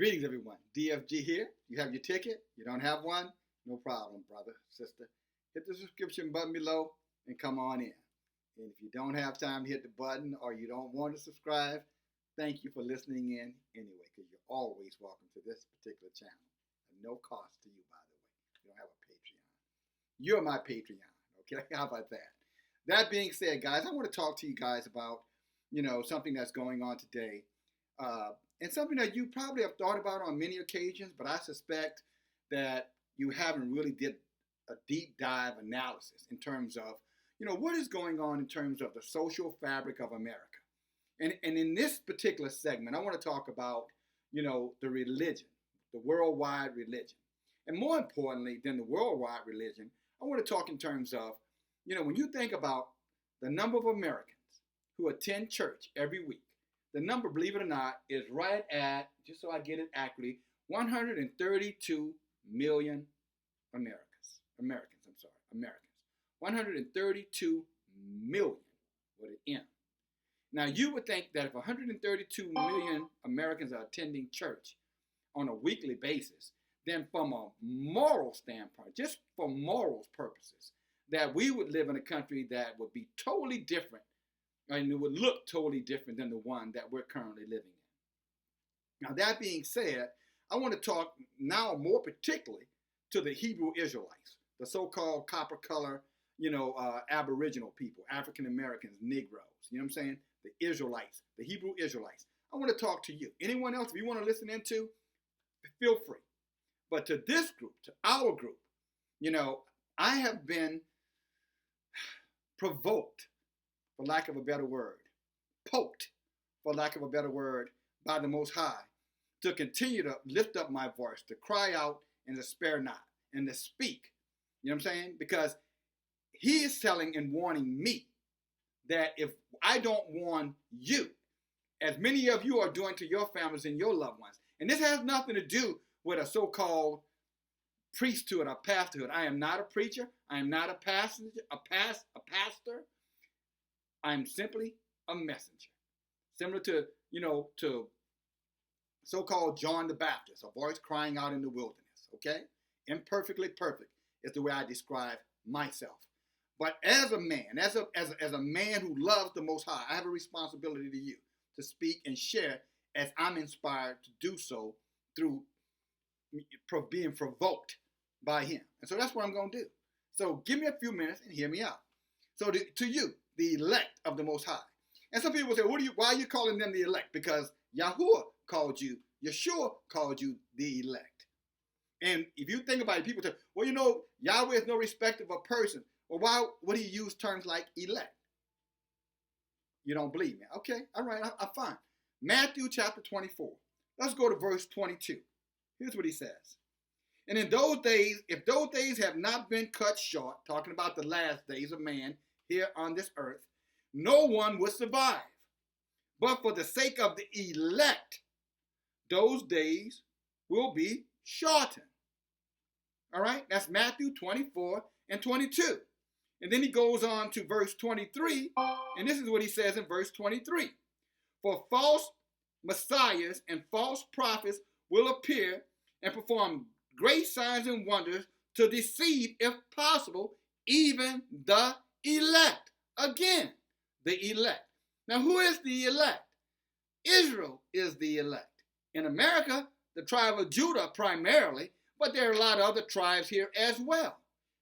Greetings, everyone. DFG here. You have your ticket? You don't have one? No problem, brother, sister. Hit the subscription button below and come on in. And if you don't have time to hit the button or you don't want to subscribe, thank you for listening in anyway, because you're always welcome to this particular channel. At no cost to you, by the way. You don't have a Patreon. You're my Patreon, okay? How about that? That being said, guys, I want to talk to you guys about, something that's going on today. And something that you probably have thought about on many occasions, but I suspect that you haven't really did a deep dive analysis in terms of, what is going on in terms of the social fabric of America. And in this particular segment, I want to talk about, the religion, the worldwide religion. And more importantly than the worldwide religion, I want to talk in terms of, when you think about the number of Americans who attend church every week, the number, believe it or not, is right at, just so I get it accurately, 132 million Americans. 132 million with an M. Now, you would think that if 132 million Americans are attending church on a weekly basis, then from a moral standpoint, just for morals purposes, that we would live in a country that would be totally different, and it would look totally different than the one that we're currently living in. Now, that being said, I want to talk now more particularly to the Hebrew Israelites, the so-called copper color, Aboriginal people, African Americans, Negroes, you know what I'm saying? The Israelites, the Hebrew Israelites. I want to talk to you. Anyone else, if you want to listen into, feel free. But to this group, to our group, I have been provoked, for lack of a better word, poked, for lack of a better word, by the Most High, to continue to lift up my voice, to cry out and to spare not, and to speak. You know what I'm saying? Because he is telling and warning me that if I don't warn you, as many of you are doing to your families and your loved ones, and this has nothing to do with a so-called priesthood or pastorhood. I am not a preacher. I am not a pastor. I'm simply a messenger. Similar to, to so-called John the Baptist, a voice crying out in the wilderness, okay? Imperfectly perfect is the way I describe myself. But as a man, as a man who loves the Most High, I have a responsibility to you to speak and share as I'm inspired to do so through being provoked by him. And so that's what I'm going to do. So give me a few minutes and hear me out. So to you, the elect of the Most High. And some people say, why are you calling them the elect? Because Yahuwah called you, Yeshua called you the elect. And if you think about it, people say, Yahweh is no respecter of a person. Well, why would he use terms like elect? You don't believe me. Okay, all right, I'm fine. Matthew chapter 24. Let's go to verse 22. Here's what he says. And in those days, if those days have not been cut short, talking about the last days of man here on this earth, no one would survive. But for the sake of the elect, those days will be shortened. All right, that's Matthew 24 and 22. And then he goes on to verse 23, and this is what he says in verse 23. For false messiahs and false prophets will appear and perform great signs and wonders to deceive, if possible, even the elect. Again, the elect. Now, who is the elect? Israel is the elect. In America, the tribe of Judah primarily, but there are a lot of other tribes here as well.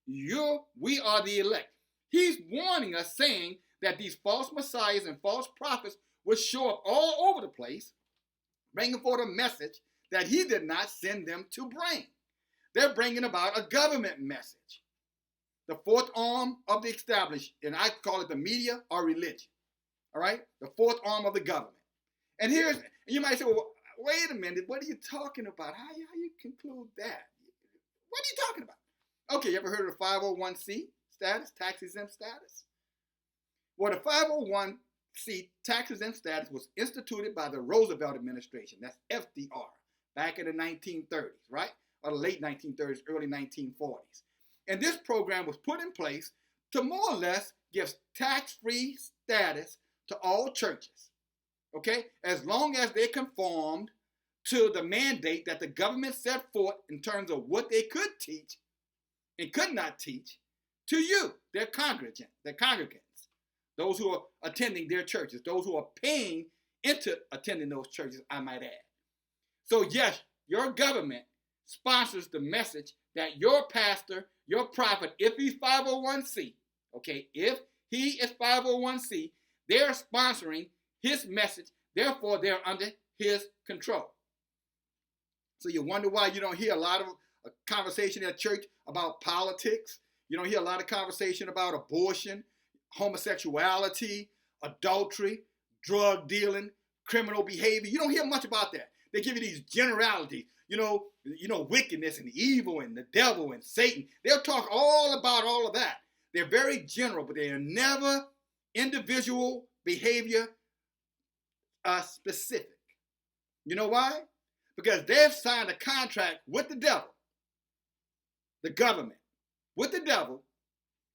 We are the elect. He's warning us, saying that these false messiahs and false prophets will show up all over the place, bringing forth a message that he did not send them to bring. They're bringing about a government message. The fourth arm of the established, and I call it the media or religion. All right? The fourth arm of the government. And you might say, well, wait a minute, what are you talking about? How you conclude that? What are you talking about? Okay, you ever heard of the 501c status, tax-exempt status? Well, the 501c tax-exempt status was instituted by the Roosevelt administration. That's FDR, back in the 1930s, right? Or the late 1930s, early 1940s. And this program was put in place to more or less give tax-free status to all churches, okay? As long as they conformed to the mandate that the government set forth in terms of what they could teach and could not teach to you, their congregants, those who are attending their churches, those who are paying into attending those churches, I might add. So yes, your government sponsors the message that your pastor, your prophet, if he's 501c, okay, if he is 501c, they're sponsoring his message, therefore they're under his control. So you wonder why you don't hear a lot of conversation at church about politics. You don't hear a lot of conversation about abortion, homosexuality, adultery, drug dealing, criminal behavior. You don't hear much about that. They give you these generalities, you know, wickedness and evil and the devil and Satan. They'll talk all about all of that. They're very general, but they are never individual behavior specific. You know why? Because they've signed a contract with the devil, the government, with the devil,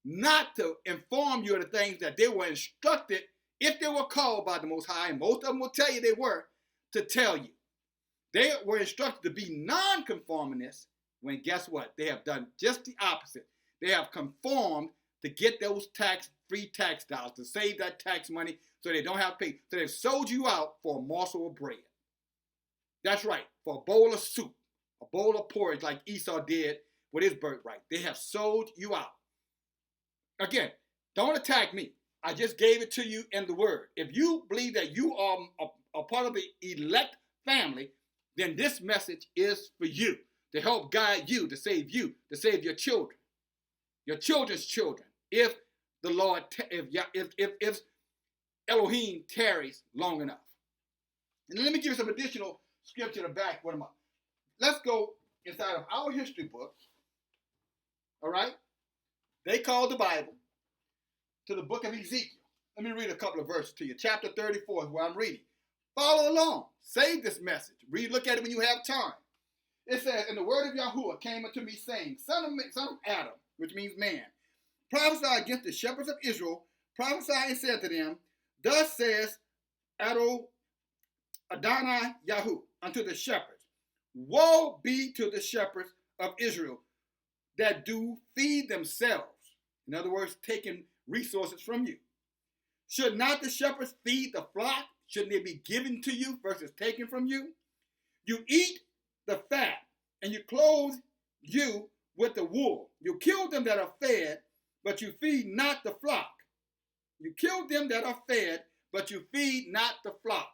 not to inform you of the things that they were instructed, if they were called by the Most High, and most of them will tell you they were, to tell you. They were instructed to be non-conformists, when guess what? They have done just the opposite. They have conformed to get those free tax dollars, to save that tax money so they don't have to pay. So they've sold you out for a morsel of bread. That's right, for a bowl of soup, a bowl of porridge like Esau did with his birthright. They have sold you out. Again, don't attack me. I just gave it to you in the word. If you believe that you are a part of the elect family, then this message is for you, to help guide you, to save your children, your children's children, if the Lord, if Elohim tarries long enough. And let me give you some additional scripture to back one of my. Let's go inside of our history book. All right? They called the Bible to the book of Ezekiel. Let me read a couple of verses to you. Chapter 34 is where I'm reading. Follow along. Save this message. Look at it when you have time. It says, and the word of Yahuwah came unto me, saying, son of Adam, which means man, prophesy against the shepherds of Israel, prophesy and said to them, thus says Adonai Yahu unto the shepherds, woe be to the shepherds of Israel that do feed themselves. In other words, taking resources from you. Should not the shepherds feed the flock? Shouldn't they be given to you versus taken from you? You eat the fat, and you clothe you with the wool. You kill them that are fed, but you feed not the flock. You kill them that are fed, but you feed not the flock.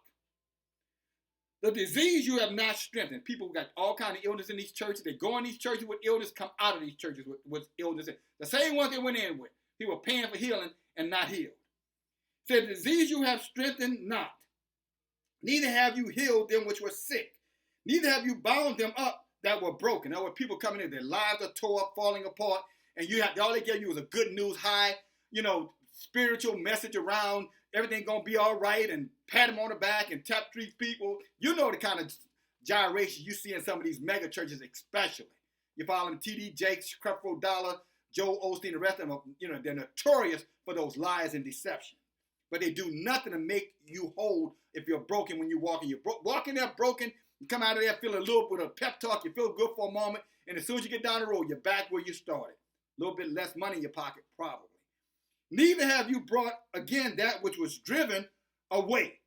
The disease you have not strengthened. People got all kinds of illness in these churches. They go in these churches with illness, come out of these churches with illness. The same ones they went in with. People were paying for healing and not healed. Said, the disease you have strengthened not. Neither have you healed them which were sick. Neither have you bound them up that were broken. There were people coming in, their lives are tore up, falling apart, and all they gave you was a good news, high, spiritual message around everything gonna be all right, and pat them on the back and tap treat people. You know the kind of gyrations you see in some of these mega churches, especially. You follow them, T.D. Jakes, Creflo Dollar, Joel Osteen, the rest of them, they're notorious for those lies and deception. But they do nothing to make you whole if you're broken when you walk in. You're walking there broken, you come out of there feeling a little bit of pep talk, you feel good for a moment, and as soon as you get down the road, you're back where you started. A little bit less money in your pocket, probably. Neither have you brought again that which was driven away.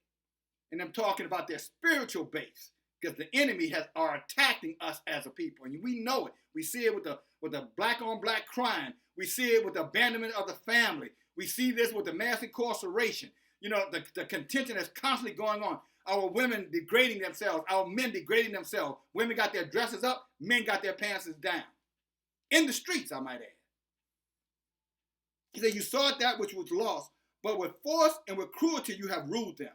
And I'm talking about their spiritual base, because the enemy are attacking us as a people, and we know it. We see it with the black on black crime. We see it with the abandonment of the family. We see this with the mass incarceration. The contention that's constantly going on. Our women degrading themselves. Our men degrading themselves. Women got their dresses up. Men got their pants down. In the streets, I might add. He said, you sought that which was lost, but with force and with cruelty you have ruled them.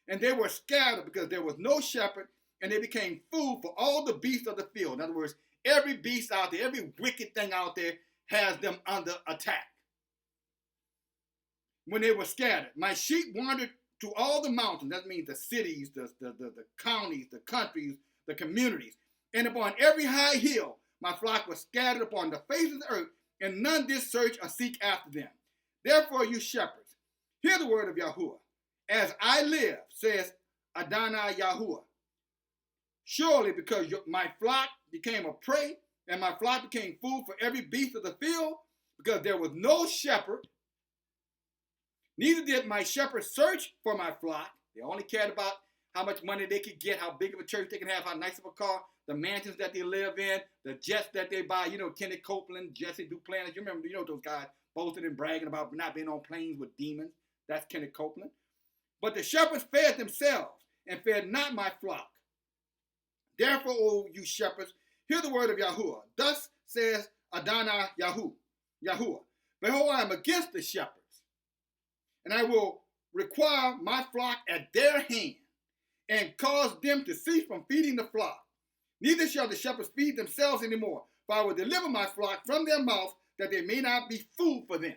And they were scattered because there was no shepherd, and they became food for all the beasts of the field. In other words, every beast out there, every wicked thing out there has them under attack. When they were scattered, my sheep wandered to all the mountains. That means the cities, the counties, the countries, the communities. And upon every high hill, my flock was scattered upon the face of the earth, and none did search or seek after them. Therefore, you shepherds, hear the word of Yahuwah. As I live, says Adonai Yahuwah, Surely because my flock became a prey, and my flock became food for every beast of the field, because there was no shepherd, neither did my shepherds search for my flock. They only cared about how much money they could get, how big of a church they can have, how nice of a car, the mansions that they live in, the jets that they buy. You know, Kenny Copeland, Jesse Duplantis. You know those guys boasting and bragging about not being on planes with demons. That's Kenny Copeland. But the shepherds fed themselves and fed not my flock. Therefore, O you shepherds, hear the word of Yahuwah. Thus says Adonai Yahuwah. Behold, I am against the shepherds, and I will require my flock at their hand, and cause them to cease from feeding the flock. Neither shall the shepherds feed themselves anymore, for I will deliver my flock from their mouth, that they may not be food for them.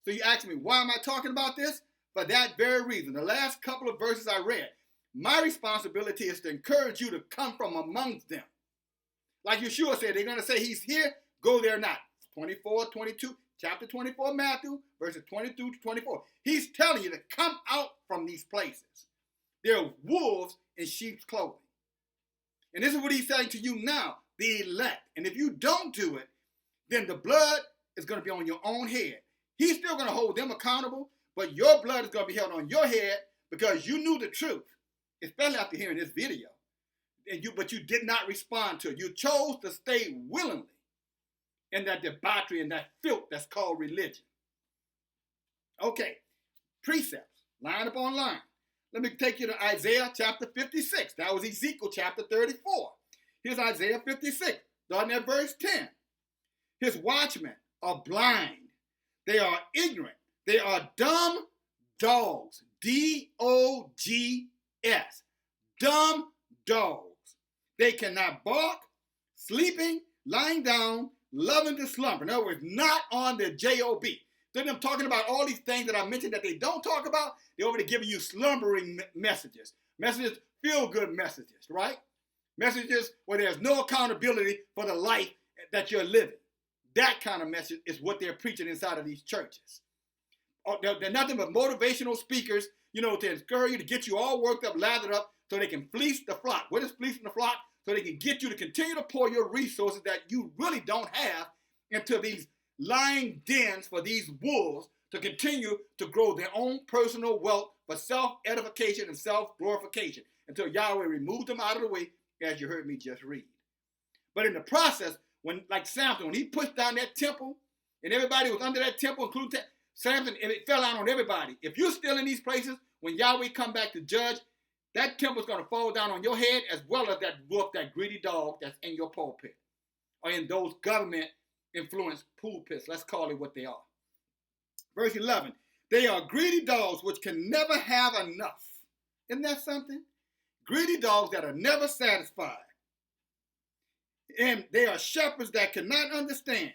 So you ask me, why am I talking about this? For that very reason. The last couple of verses I read, my responsibility is to encourage you to come from amongst them. Like Yeshua said, they're going to say he's here, go there not. 24, 22, chapter 24, Matthew, verses 22 to 24. He's telling you to come out from these places. They're wolves in sheep's clothing. And this is what he's saying to you now, the elect. And if you don't do it, then the blood is going to be on your own head. He's still going to hold them accountable, but your blood is going to be held on your head because you knew the truth, especially after hearing this video. But you did not respond to it. You chose to stay willingly in that debauchery and that filth that's called religion. Okay, precepts, line upon line. Let me take you to Isaiah chapter 56. That was Ezekiel chapter 34. Here's Isaiah 56, starting at verse 10. His watchmen are blind. They are ignorant. They are dumb dogs. D-O-G-S. Dumb dogs. They cannot bark, sleeping, lying down, loving to slumber. In other words, not on the J-O-B. Then I'm talking about all these things that I mentioned that they don't talk about. They're over there giving you slumbering messages. Messages, feel-good messages, right? Messages where there's no accountability for the life that you're living. That kind of message is what they're preaching inside of these churches. They're nothing but motivational speakers, to encourage you, to get you all worked up, lathered up, so they can fleece the flock. What is fleecing the flock? So they can get you to continue to pour your resources that you really don't have into these lying dens for these wolves to continue to grow their own personal wealth for self-edification and self-glorification until Yahweh removes them out of the way, as you heard me just read. But in the process, when, like Samson, when he pushed down that temple and everybody was under that temple, including Samson, and it fell out on everybody. If you're still in these places, when Yahweh come back to judge, that temple's going to fall down on your head as well as that wolf, that greedy dog that's in your pulpit or in those government-influenced pulpits. Let's call it what they are. Verse 11, they are greedy dogs which can never have enough. Isn't that something? Greedy dogs that are never satisfied. And they are shepherds that cannot understand.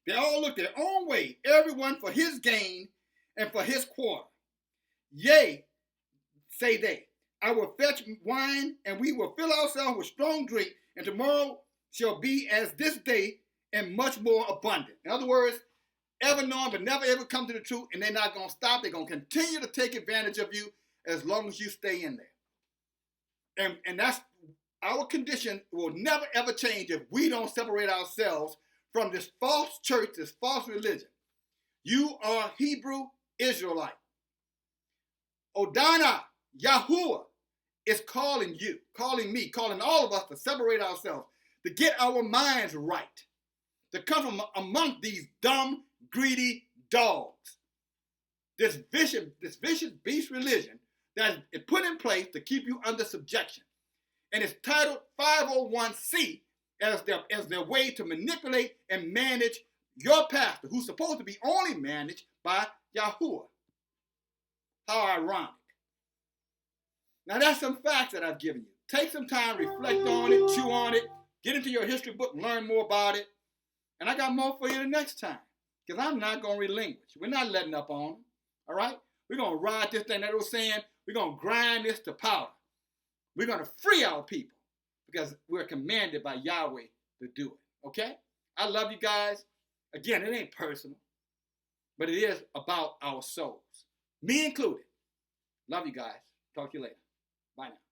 They all look their own way, everyone for his gain and for his quarter. Yea, say they, I will fetch wine, and we will fill ourselves with strong drink, and tomorrow shall be as this day, and much more abundant. In other words, ever known but never ever come to the truth, and they're not going to stop. They're going to continue to take advantage of you as long as you stay in there. And that's our condition will never ever change if we don't separate ourselves from this false church, this false religion. You are Hebrew Israelite. Odana, Yahuwah, is calling you, calling me, calling all of us to separate ourselves, to get our minds right, to come from among these dumb, greedy dogs. This vicious beast religion that is put in place to keep you under subjection. And it's titled 501c as their way to manipulate and manage your pastor, who's supposed to be only managed by Yahuwah. How ironic. Now that's some facts that I've given you. Take some time, reflect on it, chew on it, get into your history book, learn more about it. And I got more for you the next time, because I'm not going to relinquish. We're not letting up on them, all right? We're going to ride this thing that was saying, we're going to grind this to powder. We're going to free our people because we're commanded by Yahweh to do it, okay? I love you guys. Again, it ain't personal, but it is about our souls, me included. Love you guys. Talk to you later. Bye now.